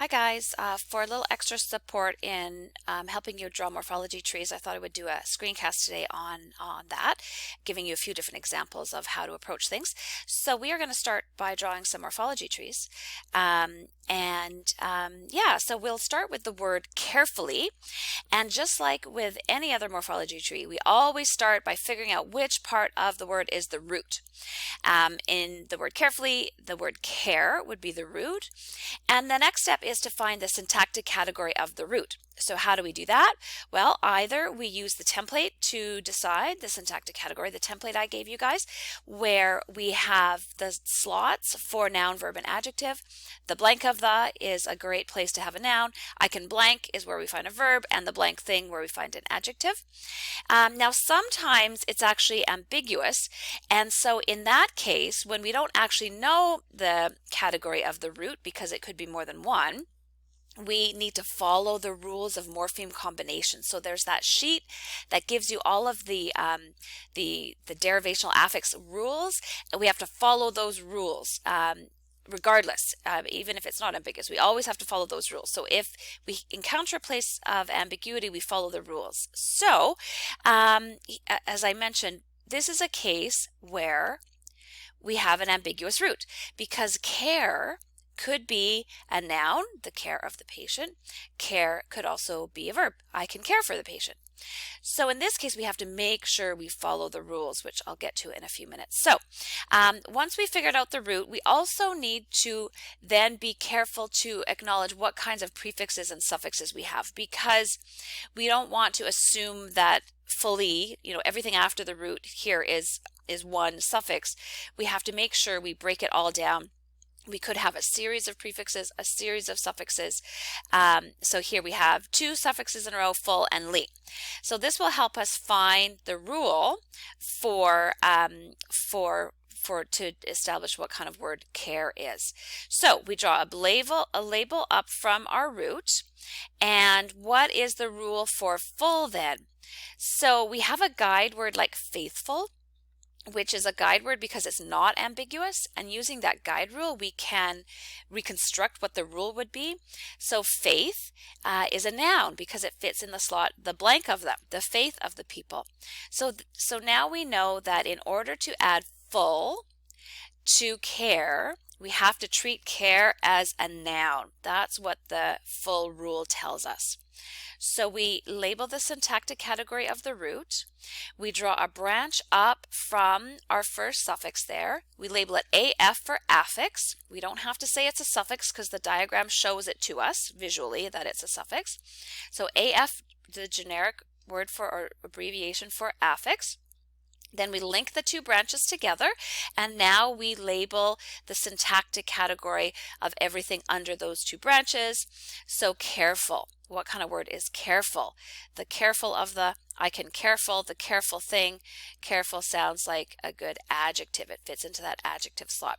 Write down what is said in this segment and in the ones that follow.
Hi guys, for a little extra support in helping you draw morphology trees, I thought I would do a screencast today on that, giving you a few different examples of how to approach things. So we are going to start by drawing some morphology trees. Yeah, so we'll start with the word carefully. And just like with any other morphology tree, we always start by figuring out which part of the word is the root. In the word carefully, the word care would be the root. And the next step is to find the syntactic category of the root. So how do we do that? Well, either we use the template to decide the syntactic category, the template I gave you guys, where we have the slots for noun, verb, and adjective. The blank of the is a great place to have a noun. I can blank is where we find a verb, and the blank thing where we find an adjective. Now, sometimes it's actually ambiguous, and so in that case, when we don't actually know the category of the root, because it could be more than one, we need to follow the rules of morpheme combination. So there's that sheet that gives you all of the derivational affix rules, and we have to follow those rules. Regardless, even if it's not ambiguous, we always have to follow those rules. So if we encounter a place of ambiguity, we follow the rules. So as I mentioned, this is a case where we have an ambiguous root, because care could be a noun, the care of the patient. Care could also be a verb. I can care for the patient. So in this case, we have to make sure we follow the rules, which I'll get to in a few minutes. So once we figured out the root, we also need to then be careful to acknowledge what kinds of prefixes and suffixes we have, because we don't want to assume that fully, everything after the root here is one suffix. We have to make sure we break it all down. We could have a series of prefixes, a series of suffixes. So here we have two suffixes in a row, full and ly. So this will help us find the rule to establish what kind of word care is. So we draw a label up from our root. And what is the rule for full then? So we have a guide word like faithful, which is a guide word because it's not ambiguous, and using that guide rule we can reconstruct what the rule would be. So faith is a noun because it fits in the slot, the blank of them, the faith of the people. So now we know that in order to add full to care, we have to treat care as a noun. That's what the full rule tells us. So we label the syntactic category of the root. We draw a branch up from our first suffix there. We label it AF for affix. We don't have to say it's a suffix because the diagram shows it to us visually that it's a suffix. So AF, the generic word for or abbreviation for affix. Then we link the two branches together, and now we label the syntactic category of everything under those two branches. So careful. What kind of word is careful? The careful of the I can careful, the careful thing. Careful sounds like a good adjective. It fits into that adjective slot.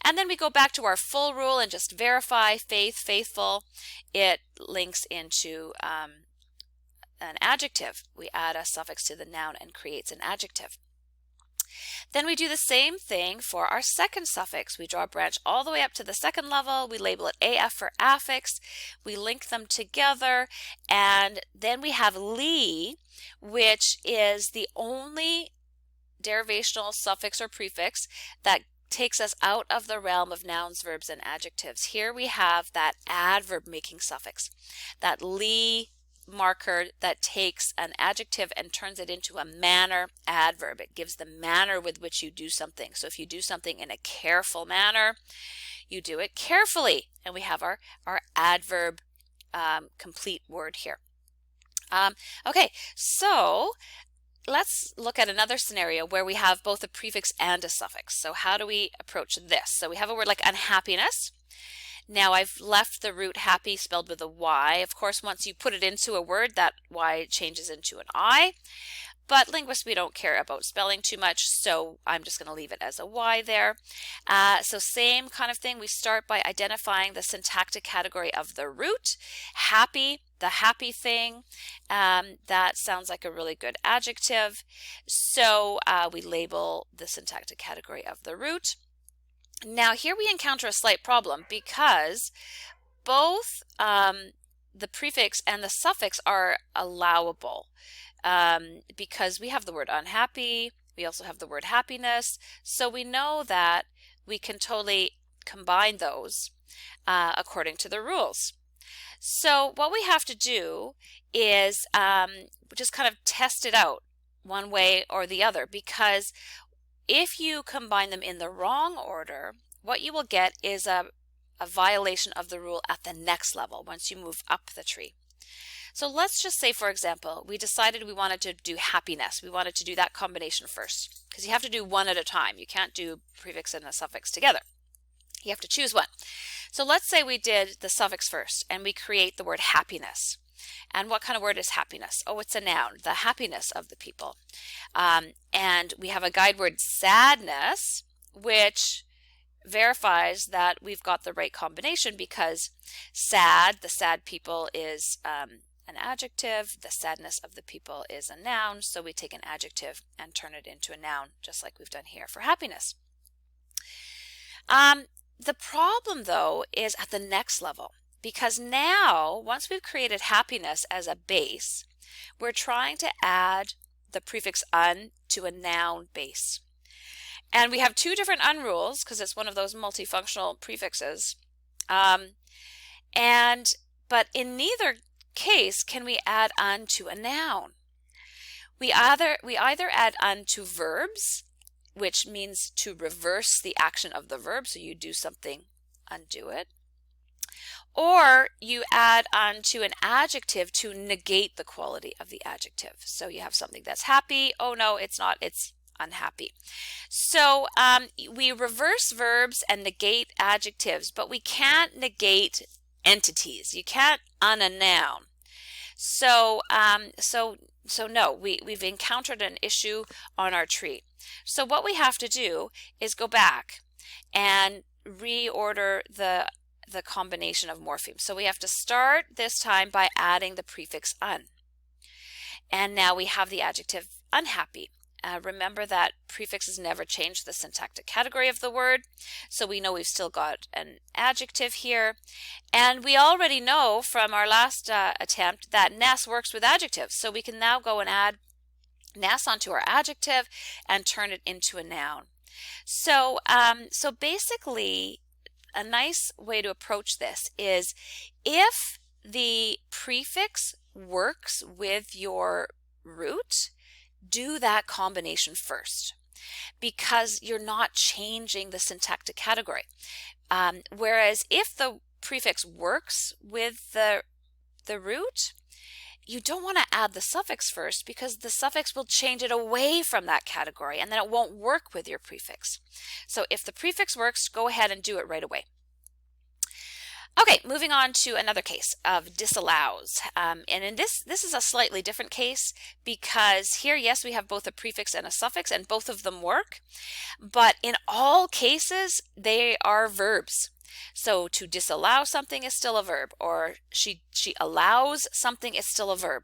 And then we go back to our full rule and just verify faith, faithful. It links into an adjective. We add a suffix to the noun and creates an adjective. Then we do the same thing for our second suffix. We draw a branch all the way up to the second level. We label it AF for affix. We link them together. And then we have ly, which is the only derivational suffix or prefix that takes us out of the realm of nouns, verbs, and adjectives. Here we have that adverb making suffix, that ly marker that takes an adjective and turns it into a manner adverb. It gives the manner with which you do something. So if you do something in a careful manner, you do it carefully. And we have our adverb complete word here. Okay, so let's look at another scenario where we have both a prefix and a suffix. So how do we approach this? So we have a word like unhappiness. Now I've left the root happy spelled with a Y. Of course, once you put it into a word, that Y changes into an I. But linguists, we don't care about spelling too much, so I'm just going to leave it as a Y there. So same kind of thing. We start by identifying the syntactic category of the root. Happy, the happy thing. That sounds like a really good adjective. So we label the syntactic category of the root. Now here we encounter a slight problem because both the prefix and the suffix are allowable because we have the word unhappy, we also have the word happiness, so we know that we can totally combine those according to the rules. So what we have to do is just kind of test it out one way or the other, because if you combine them in the wrong order, what you will get is a violation of the rule at the next level once you move up the tree. So let's just say, for example, we decided we wanted to do happiness. We wanted to do that combination first, because you have to do one at a time. You can't do prefix and a suffix together. You have to choose one. So let's say we did the suffix first and we create the word happiness. And what kind of word is happiness? Oh, it's a noun, the happiness of the people. And we have a guide word sadness, which verifies that we've got the right combination, because sad, the sad people, is an adjective. The sadness of the people is a noun. So we take an adjective and turn it into a noun, just like we've done here for happiness. The problem, though, is at the next level, because now, once we've created happiness as a base, we're trying to add the prefix un to a noun base. And we have two different un rules, because it's one of those multifunctional prefixes. But in neither case can we add un to a noun. We either add un to verbs, which means to reverse the action of the verb, so you do something, undo it. Or you add on to an adjective to negate the quality of the adjective. So you have something that's happy. Oh no, it's not, it's unhappy. So we reverse verbs and negate adjectives, but we can't negate entities. You can't un a noun. So no, we've encountered an issue on our tree. So what we have to do is go back and reorder the combination of morphemes. So we have to start this time by adding the prefix un. And now we have the adjective unhappy. Remember that prefixes never change the syntactic category of the word, so we know we've still got an adjective here. And we already know from our last attempt that ness works with adjectives, so we can now go and add ness onto our adjective and turn it into a noun. So basically, a nice way to approach this is, if the prefix works with your root, do that combination first, because you're not changing the syntactic category. Whereas if the prefix works with the root, you don't want to add the suffix first, because the suffix will change it away from that category and then it won't work with your prefix. So if the prefix works, go ahead and do it right away. Okay, moving on to another case of disallows. And in this is a slightly different case, because here, yes, we have both a prefix and a suffix, and both of them work. But in all cases, they are verbs. So to disallow something is still a verb, or she allows something is still a verb.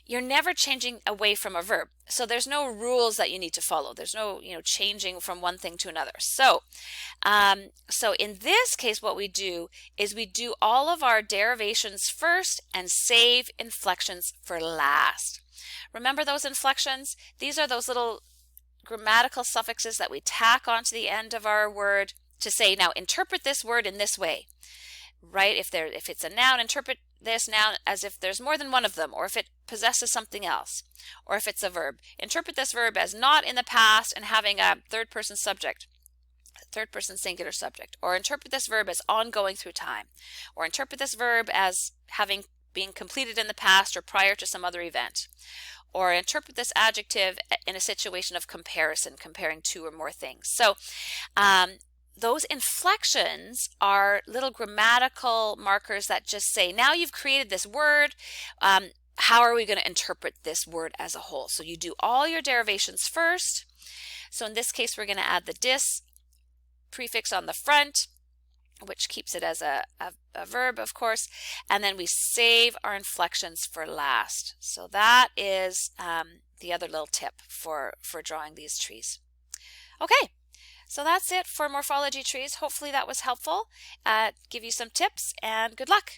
You're never changing away from a verb. So there's no rules that you need to follow. There's no, changing from one thing to another. So in this case, what we do is we do all of our derivations first and save inflections for last. Remember those inflections? These are those little grammatical suffixes that we tack onto the end of our word to say, now interpret this word in this way, right? If it's a noun, interpret this noun as if there's more than one of them, or if it possesses something else, or if it's a verb, interpret this verb as not in the past and having a third person subject, third person singular subject, or interpret this verb as ongoing through time, or interpret this verb as having been completed in the past or prior to some other event, or interpret this adjective in a situation of comparison, comparing two or more things. So those inflections are little grammatical markers that just say, now you've created this word, how are we going to interpret this word as a whole? So you do all your derivations first. So in this case, we're going to add the dis prefix on the front, which keeps it as a verb, of course, and then we save our inflections for last. So that is the other little tip for drawing these trees. Okay. So that's it for morphology trees. Hopefully that was helpful. Give you some tips, and good luck.